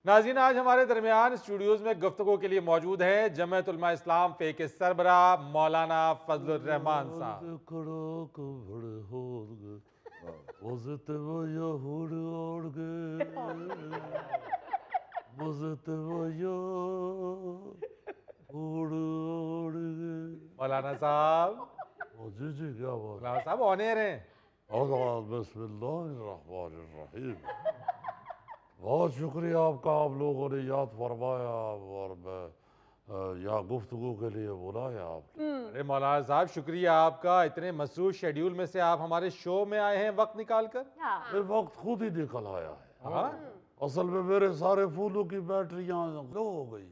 ناظرین آج ہمارے درمیان اسٹوڈیوز میں گفتگو کے لیے موجود ہیں جمعیت علماء اسلام فے کے سربراہ مولانا فضل الرحمان صاحب. مولانا صاحب جی کیا بات. مولانا صاحب آن ایئر ہیں. بسم اللہ الرحمن الرحیم. بہت شکریہ آپ کا, آپ لوگوں نے یاد فرمایا اور میں یہاں گفتگو کے لیے بلایا آپ نے. ارے مولانا صاحب شکریہ آپ کا, اتنے مصروف شیڈیول میں سے آپ ہمارے شو میں آئے ہیں وقت نکال کر. یہ وقت خود ہی نکل آیا ہے. ہاں اصل میں میرے سارے پھولوں کی بیٹریاں لو ہو گئی,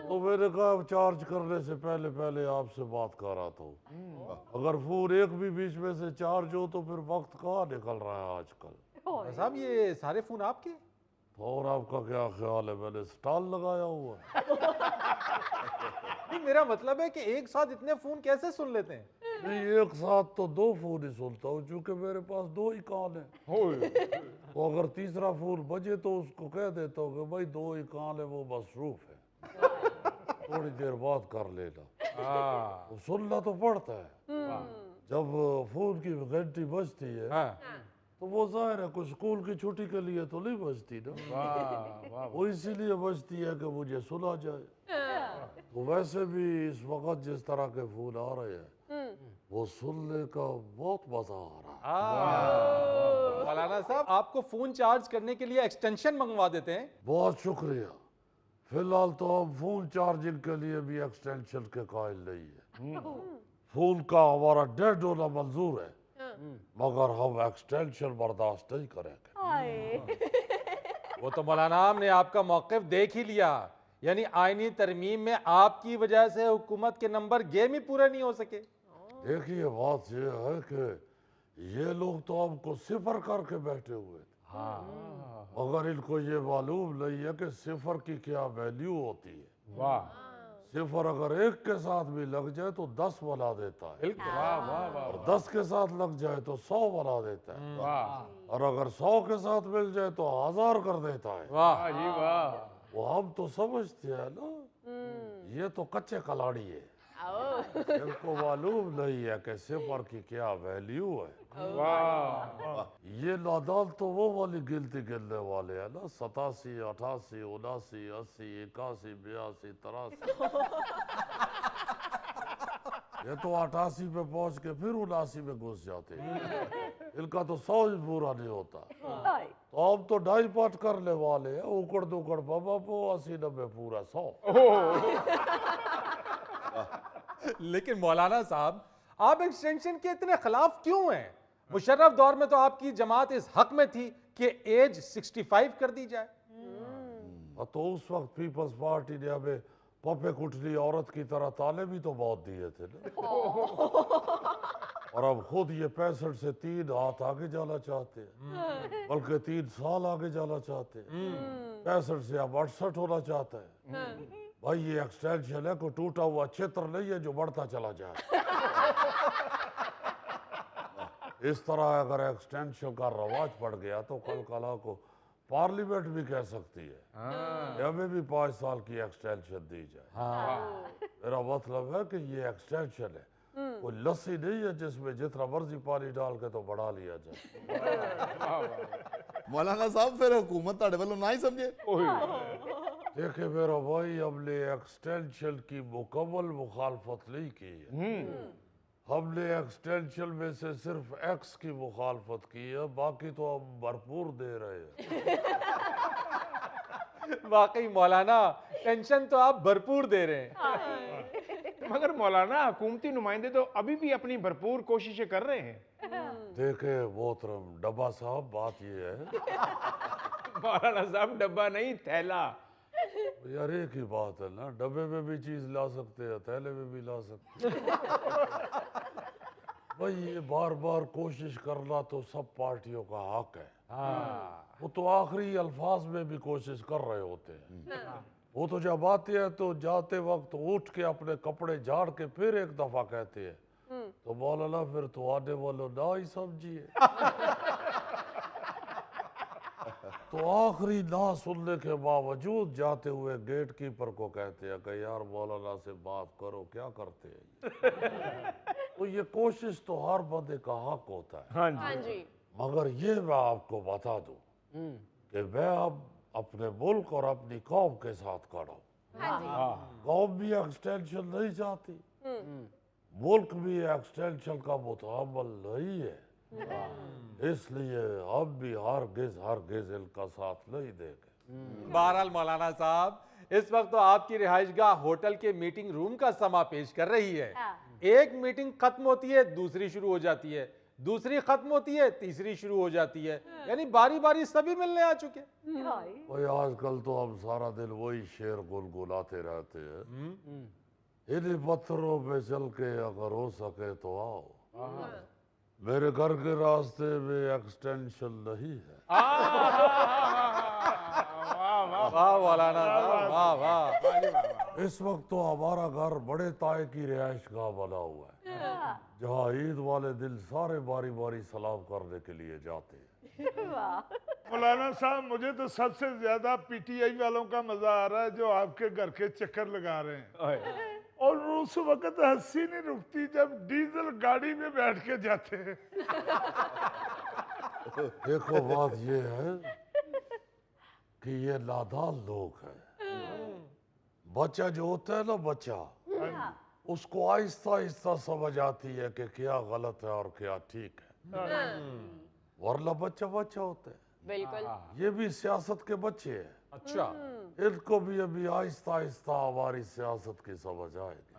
تو میں نے کہا چارج کرنے سے پہلے آپ سے بات کر رہا تھا. اگر پھول ایک بھی بیچ میں سے چارج ہو تو پھر وقت کہاں نکل رہا ہے آج کل. مولانا صاحب یہ سارے فون آپ کے؟ اور آپ کا کیا خیال ہے, میں نے سٹال لگایا ہوا ہے؟ نہیں میرا مطلب ہے کہ ایک ساتھ اتنے فون کیسے سن لیتے ہیں؟ نہیں ایک ساتھ تو 2 فون ہی سنتا ہوں, چونکہ میرے پاس 2 ہی کان ہیں. تو اگر تیسرا فون بجے تو اس کو کہہ دیتا ہوں کہ بھائی 2 ہی کان ہے, وہ مصروف ہے, تھوڑی دیر بعد کر لینا. وہ سننا تو پڑتا ہے. جب فون کی گھنٹی بجتی ہے تو وہ ظاہر ہے کچھ اسکول کی چھٹی کے لیے تو نہیں بجتی نا, وہ اسی لیے بجتی ہے کہ مجھے سنا جائے. تو ویسے بھی اس وقت جس طرح کے فون آ رہے ہیں وہ سننے کا بہت مزہ آ رہا ہے. مولانا صاحب آپ کو فون چارج کرنے کے لیے ایکسٹینشن منگوا دیتے ہیں. بہت شکریہ. فی الحال تو ہم فون چارجنگ کے لیے بھی ایکسٹینشن کے قائل نہیں ہے. فون کا ہمارا ڈیڈ ہونا منظور ہے, مگر ہم ایکسٹینشن برداشت نہیں کریں گے. وہ تو مولانا ہم نے آپ کا موقف دیکھ ہی لیا, یعنی آئینی ترمیم میں آپ کی وجہ سے حکومت کے نمبر گیم ہی پورے نہیں ہو سکے. دیکھیے بات یہ ہے کہ یہ لوگ تو ہم کو صفر کر کے بیٹھے ہوئے تھے, مگر ان کو یہ معلوم نہیں ہے کہ صفر کی کیا ویلیو ہوتی ہے. صفر اگر 1 کے ساتھ بھی لگ جائے تو 10 بنا دیتا ہے, اور 10 کے ساتھ لگ جائے تو 100 بنا دیتا ہے, اور اگر 100 کے ساتھ مل جائے تو 1000 کر دیتا ہے. وہ ہم تو سمجھتے ہیں نا, یہ تو کچے کلاڑی ہے, ان کو معلوم نہیں ہے کہ صفر کی کیا ویلیو ہے. یہ نادان تو وہ والی گنتی گننے والے ہیں نا, 87, 88, 79, 80, 81, 82, 83. یہ تو 88 پہ پہنچ کے پھر 79 میں گھس جاتے ہیں. ان کا تو 100 ہی پورا نہیں ہوتا. تو ہم تو 2.5 پارٹ کرنے والے ہیں, اوکڑ دوکڑ بابا پو 80 90 پورا 100. لیکن مولانا صاحب آپ ایکسٹینشن کے اتنے خلاف کیوں ہیں؟ مشرف دور میں تو آپ کی جماعت اس حق میں تھی کہ ایج 65 کر دی جائے. تو اس وقت پیپلز پارٹی نے ہمیں پپے کٹلی عورت کی طرح تانے بھی تو بہت دیے تھے نا. اور اب خود یہ 65 سے 3 ہاتھ آگے جانا چاہتے ہیں, بلکہ 3 سال آگے جانا چاہتے ہیں. 65 سے اب 68 ہونا چاہتا ہے. بھائی یہ ایکسٹینشن ہے, کوئی ٹوٹا ہوا چھتر نہیں ہے جو بڑھتا چلا جائے. اس طرح اگر ایکسٹینشن کا رواج پڑ گیا تو کل کلا کو پارلیمنٹ بھی کہہ سکتی ہے کہ ہمیں بھی 5 سال کی ایکسٹینشن دی جائے. میرا مطلب ہے کہ یہ ایکسٹینشن ہے, کوئی لسی نہیں ہے جس میں جتنا مرضی پانی ڈال کے تو بڑھا لیا جائے. مولانا صاحب پھر حکومت تاڑے والوں نہ ہی سمجھے. دیکھیں میرا بھائی, ہم نے ایکسٹینشن کی مکمل مخالفت نہیں کی ہے. ہم نے ایکسٹینشن میں سے صرف ایکس کی مخالفت کی ہے, باقی تو ہم بھرپور دے رہے ہیں. واقعی مولانا ٹینشن تو آپ بھرپور دے رہے ہیں. مگر مولانا حکومتی نمائندے تو ابھی بھی اپنی بھرپور کوششیں کر رہے ہیں. دیکھیں محترم ڈبا صاحب, بات یہ ہے مولانا صاحب ڈبہ نہیں تھیلا. یار ایک ہی بات ہے نا, ڈبے میں بھی چیز لا سکتے ہیں, تھیلے میں بھی لا سکتے ہیں. بھائی یہ بار بار کوشش کرنا تو سب پارٹیوں کا حق ہے. وہ تو آخری الفاظ میں بھی کوشش کر رہے ہوتے ہیں. وہ تو جب آتے ہیں تو جاتے وقت اٹھ کے اپنے کپڑے جھاڑ کے پھر ایک دفعہ کہتے ہیں, تو مولانا پھر تو آنے والوں نہ ہی سمجھیے. تو آخری نہ سننے کے باوجود جاتے ہوئے گیٹ کیپر کو کہتے ہیں کہ یار مولانا سے بات کرو، کیا کرتے ہیں؟ تو یہ کوشش تو ہر بندے کا حق ہوتا ہے، ہاں جی مگر یہ میں آپ کو بتا دوں کہ میں اب اپنے ملک اور اپنی قوم کے ساتھ کھڑا ہوں۔ قوم بھی ایکسٹینشن نہیں چاہتی، ملک بھی ایکسٹینشن کا متحمل نہیں ہے، اس لیے ہم بھی ہرگز ان کا ساتھ نہیں دیں گے۔ بہرحال مولانا صاحب، اس وقت تو آپ کی رہائش گاہ ہوٹل کے میٹنگ روم کا سما پیش کر رہی ہے۔ ایک میٹنگ ختم ہوتی ہے دوسری شروع ہو جاتی ہے، دوسری ختم ہوتی ہے تیسری شروع ہو جاتی ہے، یعنی باری باری سبھی ملنے آ چکے۔ بھئی آج کل تو ہم سارا دن وہی شعر گنگناتے رہتے ہیں، انہی پتھروں پہ چل کے اگر ہو سکے تو آؤ، میرے گھر کے راستے میں ایکسٹینشن نہیں ہے۔ واہ مولانا صاحب، واہ واہ۔ اس وقت تو ہمارا گھر بڑے تائے کی رہائش گاہ بنا ہوا ہے، جہاں عید والے دن سارے باری باری سلام کرنے کے لیے جاتے ہیں۔ مولانا صاحب مجھے تو سب سے زیادہ پی ٹی آئی والوں کا مزہ آ رہا ہے جو آپ کے گھر کے چکر لگا رہے ہیں، اور اس وقت ہنسی نہیں رکتی جب ڈیزل گاڑی میں بیٹھ کے جاتے ہیں۔ دیکھو بات یہ ہے کہ یہ نادان لوگ ہیں، بچہ جو ہوتا ہے نا بچہ، اس کو آہستہ آہستہ سمجھ آتی ہے کہ کیا غلط ہے اور کیا ٹھیک ہے، ورنہ بچہ بچہ ہوتا ہے۔ بالکل یہ بھی سیاست کے بچے ہیں، اچھا، ان کو بھی ابھی آہستہ آہستہ ہماری سیاست کی سمجھ آئے گی،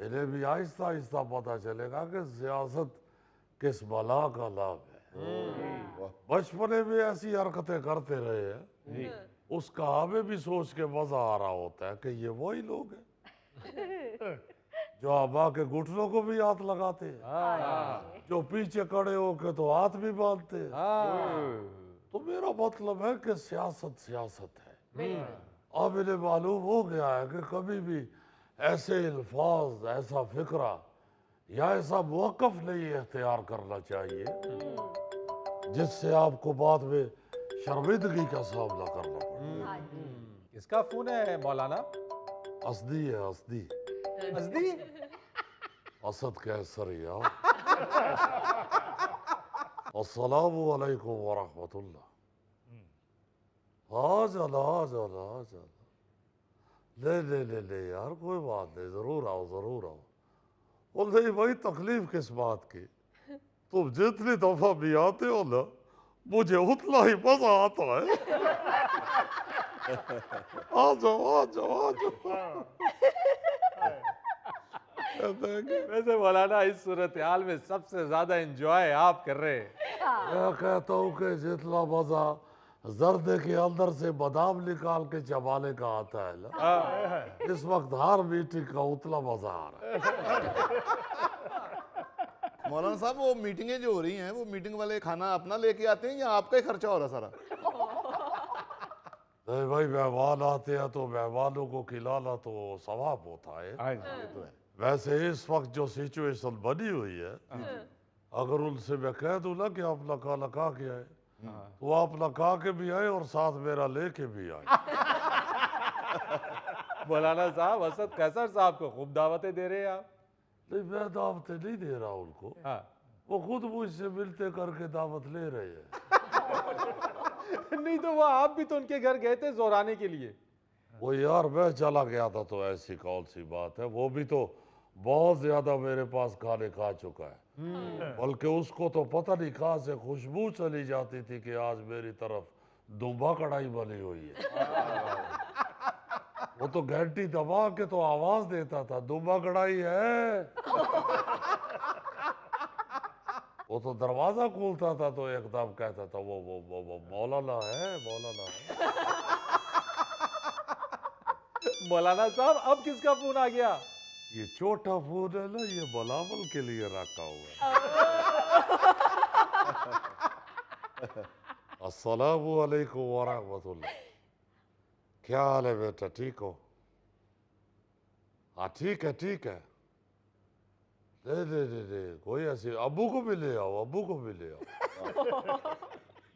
انہیں بھی آہستہ آہستہ پتہ چلے گا کہ سیاست کس بلا کا نام ہے۔ بچپنے میں ایسی حرکتیں کرتے رہے ہیں، اس کا ہمیں بھی سوچ کے مزہ آ رہا ہوتا ہے کہ یہ وہی لوگ ہیں جو آبا کے گھٹنوں کو بھی ہاتھ لگاتے ہیں، جو پیچھے کھڑے ہو کے تو ہاتھ بھی باندھتے ہیں۔ تو میرا مطلب ہے کہ سیاست سیاست ہے، اب انہیں معلوم ہو گیا ہے کہ کبھی بھی ایسے الفاظ، ایسا فکرہ یا ایسا موقف نہیں اختیار کرنا چاہیے جس سے آپ کو بعد میں شرمندگی کا سامنا کرنا پڑے۔ کس کا فون ہے مولانا؟ اسدی ہے، اسدی، ازدی؟ اسد کیسریا۔ السلام علیکم ورحمۃ اللہ۔ آ جانا آ جانا آ جانا، نہیں یار کوئی بات نہیں، ضرور آؤ ضرور آؤ۔ اور نہیں بھائی، تکلیف کس بات کی، تم جتنی دفعہ بھی آتے ہو نا مجھے اتنا ہی مزہ آتا ہے۔ آ جاؤ آ جاؤ آ جاؤ۔ ویسے مولانا اس صورتحال میں سب سے زیادہ انجوائے آپ کر رہے ہیں۔ میں کہتا ہوں کہ جتنا مزہ زردے کے اندر سے بادام نکال کے چبانے کا آتا ہے نا، اس وقت ہر میٹنگ کا اتنا مزہ آ رہا ہے۔ مولانا صاحب وہ میٹنگیں جو ہو رہی ہیں، وہ میٹنگ والے کھانا اپنا لے کے آتے ہیں یا آپ کا ہی خرچہ ہو رہا سارا؟ نہیں بھائی، مہمان آتے ہیں تو مہمانوں کو کھلانا تو ثواب ہوتا ہے۔ ویسے اس وقت جو سچویشن بنی ہوئی ہے، اگر ان سے میں کہہ دوں نا کہ اپنا کھانا کھا کے آئے تو وہ اپنا کھا کے بھی آئے اور ساتھ میرا لے کے بھی آئے۔ مولانا صاحب، اسد قیصر صاحب کو خوب دعوتیں دے رہے ہیں آپ۔ نہیں، میں دعوتیں نہیں دے رہا ان کو، وہ خود مجھ سے ملتے کر کے دعوت لے رہے ہیں۔ نہیں تو وہ آپ بھی تو ان کے گھر گئے تھے زورانے کے لیے۔ وہ یار میں چلا گیا تھا تو ایسی کون سی بات ہے، وہ بھی تو بہت زیادہ میرے پاس کھانے کھا چکا ہے، بلکہ اس کو تو پتہ نہیں کہاں سے خوشبو چلی جاتی تھی کہ آج میری طرف دمبا کڑھائی بنی ہوئی ہے۔ وہ تو گھنٹی دبا کے تو آواز دیتا تھا، دمبا کڑھائی ہے۔ وہ تو دروازہ کھولتا تھا تو ایک دم کہتا تھا وہ مولانا ہے، مولانا ہے۔ مولانا صاحب، اب کس کا فون آ گیا؟ یہ چھوٹا فون ہے نا، یہ بلاول کے لیے رکھا ہوا ہے۔ السلام علیکم ورحمۃ اللہ۔ کیا حال ہے بیٹا، ٹھیک ہو؟ ہاں ٹھیک ہے ٹھیک ہے، نہیں کوئی ایسی، ابو کو بھی لے آؤ، ابو کو بھی لے آؤ۔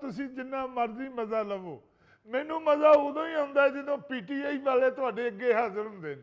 ਤੁਸੀਂ ਜਿੰਨਾ ਮਰਜ਼ੀ ਮਜ਼ਾ ਲਵੋ, ਮੈਨੂੰ ਮਜ਼ਾ ਉਦੋਂ ਹੀ ਆਉਂਦਾ ਜਦੋਂ ਪੀਟੀਆਈ ਵਾਲੇ ਤੁਹਾਡੇ ਅੱਗੇ ਹਾਜ਼ਰ ਹੁੰਦੇ ਨੇ।